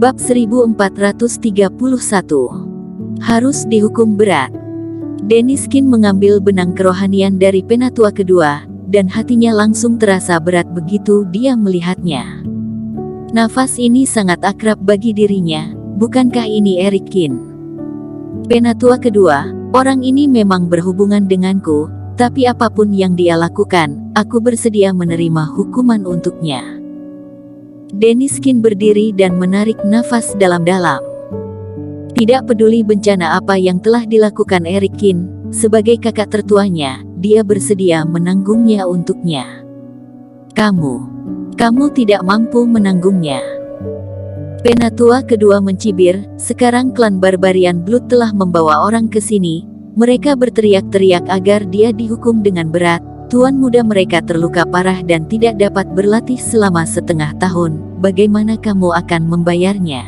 Bab 1431. Harus dihukum berat. Deniskin mengambil benang kerohanian dari penatua kedua, dan hatinya langsung terasa berat begitu dia melihatnya. Nafas ini sangat akrab bagi dirinya, bukankah ini Erikin? Penatua kedua, orang ini memang berhubungan denganku, tapi apapun yang dia lakukan, aku bersedia menerima hukuman untuknya. Deniskin berdiri dan menarik nafas dalam-dalam. Tidak peduli bencana apa yang telah dilakukan Erikin, sebagai kakak tertuanya, dia bersedia menanggungnya untuknya. Kamu tidak mampu menanggungnya. Penatua kedua mencibir, sekarang klan Barbarian Blood telah membawa orang ke sini, mereka berteriak-teriak agar dia dihukum dengan berat. Tuan muda mereka terluka parah dan tidak dapat berlatih selama setengah tahun, bagaimana kamu akan membayarnya?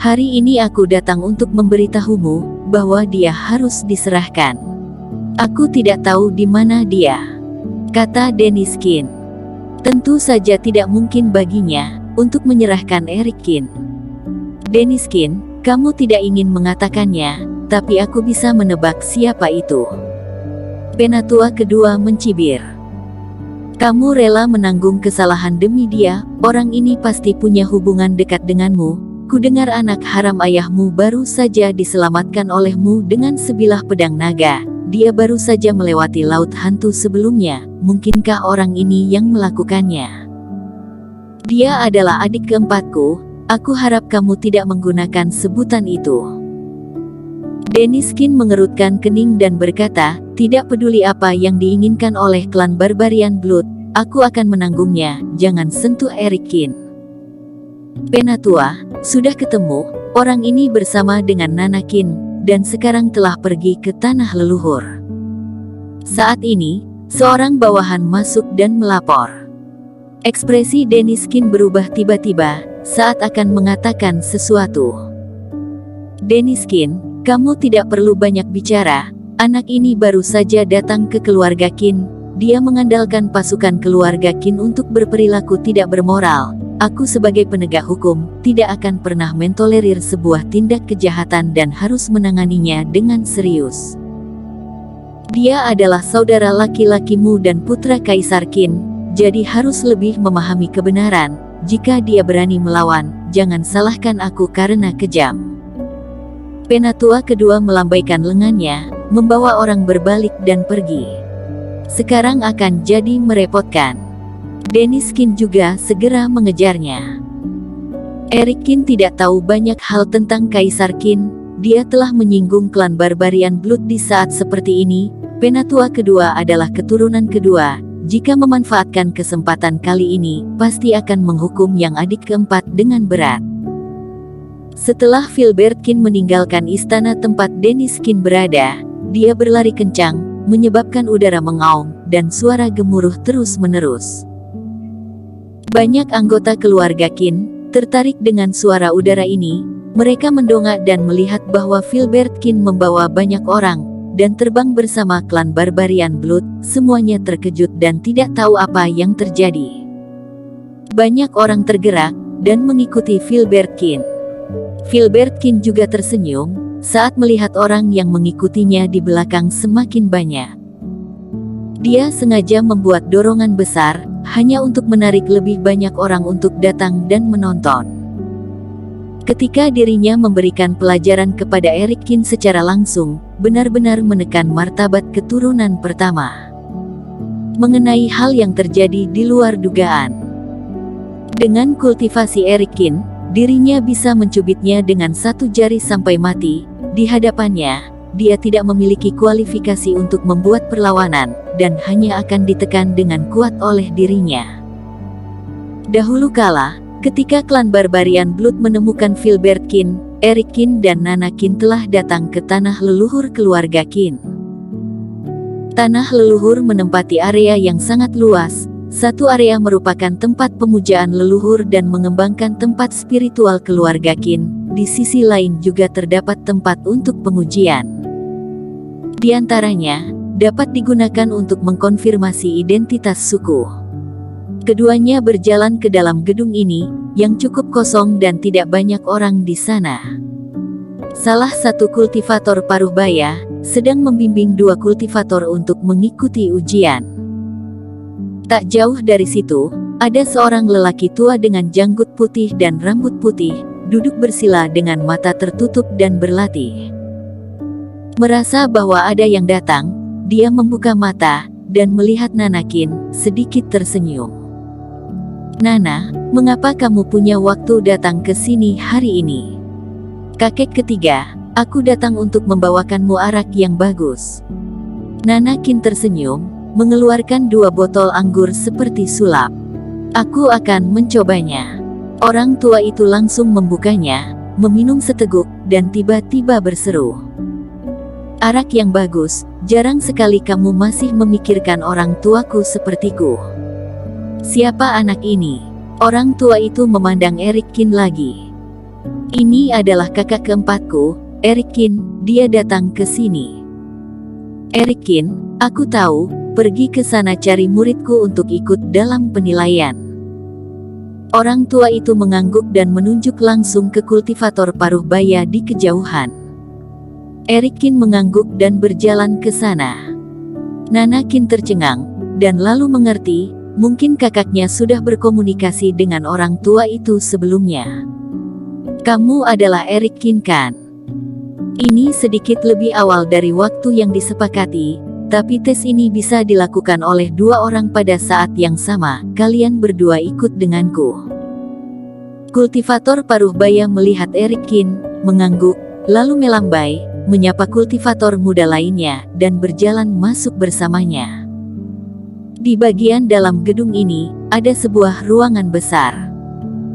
Hari ini aku datang untuk memberitahumu, bahwa dia harus diserahkan. Aku tidak tahu di mana dia, kata Deniskin. Tentu saja tidak mungkin baginya, untuk menyerahkan Erikin. Deniskin, kamu tidak ingin mengatakannya, tapi aku bisa menebak siapa itu. Penatua kedua mencibir. Kamu rela menanggung kesalahan demi dia, orang ini pasti punya hubungan dekat denganmu. Kudengar anak haram ayahmu baru saja diselamatkan olehmu dengan sebilah pedang naga. Dia baru saja melewati laut hantu sebelumnya, mungkinkah orang ini yang melakukannya? Dia adalah adik keempatku, aku harap kamu tidak menggunakan sebutan itu. Deniskin mengerutkan kening dan berkata, tidak peduli apa yang diinginkan oleh klan Barbarian Blood, aku akan menanggungnya, jangan sentuh Erikin. Penatua, sudah ketemu, orang ini bersama dengan Nanakin, dan sekarang telah pergi ke tanah leluhur. Saat ini, seorang bawahan masuk dan melapor. Ekspresi Deniskin berubah tiba-tiba, saat akan mengatakan sesuatu. Deniskin, kamu tidak perlu banyak bicara, anak ini baru saja datang ke keluarga Qin, dia mengandalkan pasukan keluarga Qin untuk berperilaku tidak bermoral. Aku sebagai penegak hukum, tidak akan pernah mentolerir sebuah tindak kejahatan dan harus menanganinya dengan serius. Dia adalah saudara laki-lakimu dan putra Kaisar Qin, jadi harus lebih memahami kebenaran. Jika dia berani melawan, jangan salahkan aku karena kejam. Penatua kedua melambaikan lengannya, membawa orang berbalik dan pergi. Sekarang akan jadi merepotkan. Deniskin juga segera mengejarnya. Erikin tidak tahu banyak hal tentang Kaisar Qin, dia telah menyinggung klan Barbarian Blood di saat seperti ini. Penatua kedua adalah keturunan kedua, jika memanfaatkan kesempatan kali ini, pasti akan menghukum yang adik keempat dengan berat. Setelah Filbert Qin meninggalkan istana tempat Deniskin berada, dia berlari kencang, menyebabkan udara mengaum, dan suara gemuruh terus-menerus. Banyak anggota keluarga Qin tertarik dengan suara udara ini, mereka mendongak dan melihat bahwa Filbert Qin membawa banyak orang, dan terbang bersama klan Barbarian Blood, semuanya terkejut dan tidak tahu apa yang terjadi. Banyak orang tergerak, dan mengikuti Filbert Qin. Filbert Qin juga tersenyum, saat melihat orang yang mengikutinya di belakang semakin banyak. Dia sengaja membuat dorongan besar, hanya untuk menarik lebih banyak orang untuk datang dan menonton. Ketika dirinya memberikan pelajaran kepada Erikin secara langsung, benar-benar menekan martabat keturunan pertama. Mengenai hal yang terjadi di luar dugaan. Dengan kultivasi Erikin, dirinya bisa mencubitnya dengan satu jari sampai mati. Di hadapannya, dia tidak memiliki kualifikasi untuk membuat perlawanan, dan hanya akan ditekan dengan kuat oleh dirinya. Dahulu kala, ketika klan Barbarian Blood menemukan Filbert Qin, Erikin dan Nanakin telah datang ke tanah leluhur keluarga Qin. Tanah leluhur menempati area yang sangat luas. Satu area merupakan tempat pemujaan leluhur dan mengembangkan tempat spiritual keluarga Qin, di sisi lain juga terdapat tempat untuk pengujian. Di antaranya, dapat digunakan untuk mengkonfirmasi identitas suku. Keduanya berjalan ke dalam gedung ini, yang cukup kosong dan tidak banyak orang di sana. Salah satu kultivator paruh baya sedang membimbing dua kultivator untuk mengikuti ujian. Tak jauh dari situ, ada seorang lelaki tua dengan janggut putih dan rambut putih, duduk bersila dengan mata tertutup dan berlatih. Merasa bahwa ada yang datang, dia membuka mata dan melihat Nanakin, sedikit tersenyum. "Nana, mengapa kamu punya waktu datang ke sini hari ini?" "Kakek ketiga, aku datang untuk membawakanmu arak yang bagus." Nanakin tersenyum, mengeluarkan 2 botol anggur seperti sulap. "Aku akan mencobanya." Orang tua itu langsung membukanya, meminum seteguk, dan tiba-tiba berseru, "Arak yang bagus, jarang sekali kamu masih memikirkan orang tuaku sepertiku." "Siapa anak ini?" Orang tua itu memandang Erikin lagi. "Ini adalah kakak keempatku, Erikin, dia datang ke sini." "Erikin, aku tahu, pergi ke sana cari muridku untuk ikut dalam penilaian." Orang tua itu mengangguk dan menunjuk langsung ke kultivator paruh baya di kejauhan. Erikin mengangguk dan berjalan ke sana. Nanakin tercengang, dan lalu mengerti, mungkin kakaknya sudah berkomunikasi dengan orang tua itu sebelumnya. "Kamu adalah Erikin kan?" Ini sedikit lebih awal dari waktu yang disepakati, tapi tes ini bisa dilakukan oleh 2 orang pada saat yang sama. Kalian berdua ikut denganku. Kultivator paruh baya melihat Erikin, mengangguk, lalu melambai, menyapa kultivator muda lainnya, dan berjalan masuk bersamanya. Di bagian dalam gedung ini, ada sebuah ruangan besar.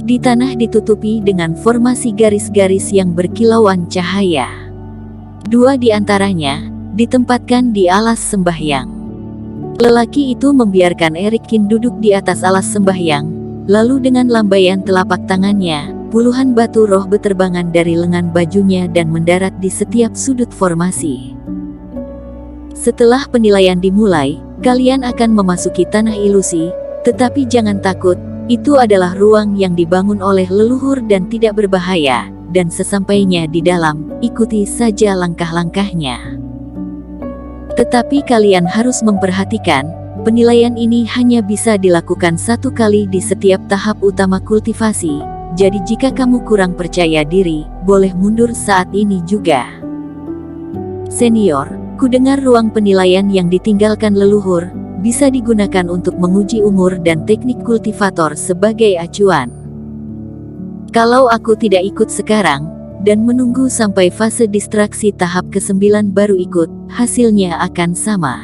Di tanah ditutupi dengan formasi garis-garis yang berkilauan cahaya. 2 di antaranya ditempatkan di alas sembahyang. Lelaki itu membiarkan Erikin duduk di atas alas sembahyang, lalu dengan lambaian telapak tangannya, puluhan batu roh beterbangan dari lengan bajunya dan mendarat di setiap sudut formasi. "Setelah penilaian dimulai, kalian akan memasuki tanah ilusi, tetapi jangan takut, itu adalah ruang yang dibangun oleh leluhur dan tidak berbahaya, dan sesampainya di dalam, ikuti saja langkah-langkahnya. Tetapi kalian harus memperhatikan, penilaian ini hanya bisa dilakukan 1 kali di setiap tahap utama kultivasi, jadi jika kamu kurang percaya diri, boleh mundur saat ini juga. Senior, ku dengar ruang penilaian yang ditinggalkan leluhur, bisa digunakan untuk menguji umur dan teknik kultivator sebagai acuan. Kalau aku tidak ikut sekarang, dan menunggu sampai fase distraksi tahap ke-9 baru ikut, hasilnya akan sama."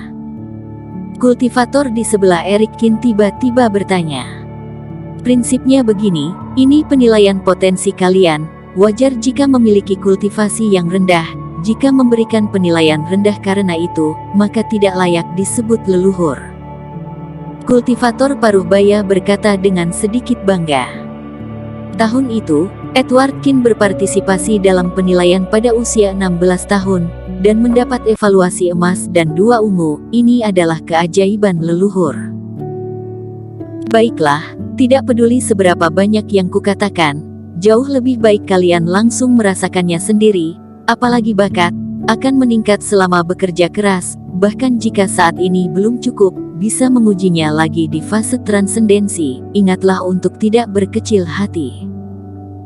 Kultivator di sebelah Erikin tiba-tiba bertanya. "Prinsipnya begini, ini penilaian potensi kalian, wajar jika memiliki kultivasi yang rendah, jika memberikan penilaian rendah karena itu, maka tidak layak disebut leluhur." Kultivator paruh baya berkata dengan sedikit bangga. Tahun itu, Edward Kin berpartisipasi dalam penilaian pada usia 16 tahun, dan mendapat evaluasi emas dan 2 ungu. Ini adalah keajaiban leluhur. Baiklah, tidak peduli seberapa banyak yang kukatakan, jauh lebih baik kalian langsung merasakannya sendiri, apalagi bakat, akan meningkat selama bekerja keras, bahkan jika saat ini belum cukup, bisa mengujinya lagi di fase transendensi. Ingatlah untuk tidak berkecil hati.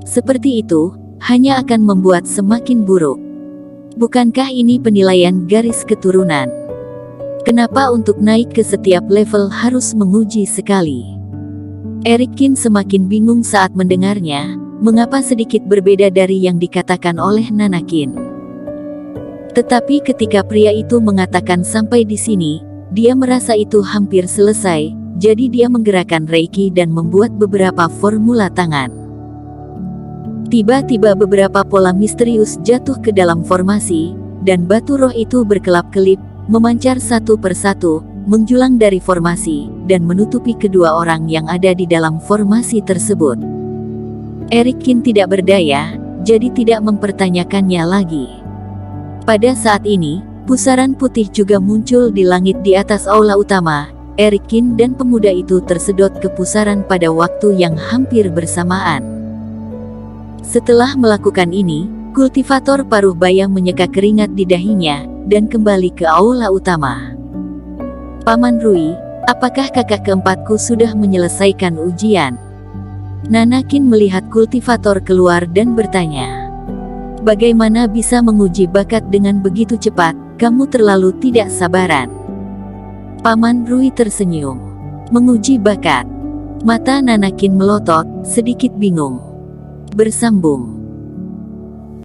Seperti itu, hanya akan membuat semakin buruk. Bukankah ini penilaian garis keturunan? Kenapa untuk naik ke setiap level harus menguji sekali? Erikin semakin bingung saat mendengarnya, mengapa sedikit berbeda dari yang dikatakan oleh Nanakin. Tetapi ketika pria itu mengatakan sampai di sini, dia merasa itu hampir selesai, jadi dia menggerakkan Reiki dan membuat beberapa formula tangan. Tiba-tiba beberapa pola misterius jatuh ke dalam formasi, dan batu roh itu berkelap-kelip, memancar satu persatu, menjulang dari formasi, dan menutupi kedua orang yang ada di dalam formasi tersebut. Erikin tidak berdaya, jadi tidak mempertanyakannya lagi. Pada saat ini, pusaran putih juga muncul di langit di atas aula utama. Erikin dan pemuda itu tersedot ke pusaran pada waktu yang hampir bersamaan. Setelah melakukan ini, kultivator paruh baya menyeka keringat di dahinya, dan kembali ke aula utama. Paman Rui, apakah kakak keempatku sudah menyelesaikan ujian? Nanakin melihat kultivator keluar dan bertanya. Bagaimana bisa menguji bakat dengan begitu cepat? Kamu terlalu tidak sabaran. Paman Rui tersenyum. Menguji bakat. Mata Nanakin melotot, sedikit bingung. Bersambung.